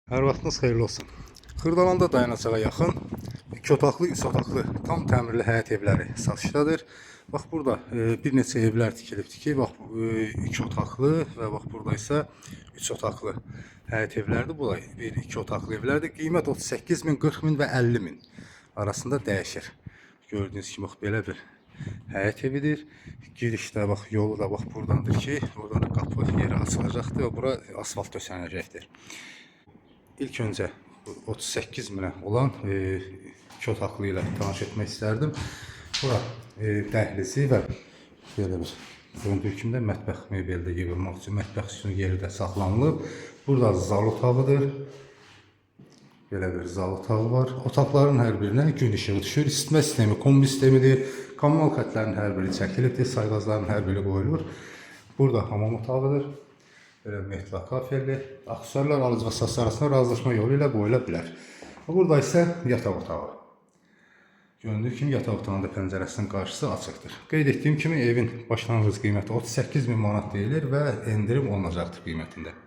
Hər vaxtınız xeyirli olsun. Xırdalanda dayanacağa yaxın 2 otaqlı, 3 otaqlı tam təmirli həyət evləri satışdadır. Bax burada bir neçə evlər tikilibdir ki, bax 2 otaqlı və bax burada isə 3 otaqlı həyət evlərdir. Bu da 1-2 otaqlı evlərdir. Qiymət 38 min, 40 min və 50 min arasında dəyişir. Gördüyünüz kimi bax belə bir həyət evidir. Girişdə bax yolu da bax buradandır ki, oradan da qapı yeri açılacaqdır və bura asfalt döşənəcəkdir. İlk öncə 38 minə olan 2 otaqlı ilə tanış etmək istərdim. Bura dəhlizi və belə bir göründüyü kimi də mətbəx mebeli də yığılmaq üçün mətbəx üçün yeri də saxlanılıb. Burada zal otağıdır. Belə bir zal otağı var. Otaqların hər birinə gün işığı düşür. İsitmə sistemi kombi sistemidir. Kommunal xətlərin hər biri çəkilibdir. Sayğacların hər biri qoyulur. Burada hamam otağıdır. Belə mehtva kafelli. Aksesuarlar alıcı və satıcı arasında razılaşma yolu ilə qoyula bilər. Burada isə yataq otağı. Göründüyü kimi yataq otağının da pəncərəsinin qarşısı açıqdır. Qeyd etdiyim kimi evin başlanğıc qiyməti 38 min manat deyilir və endirim olunacaqdır qiymətində.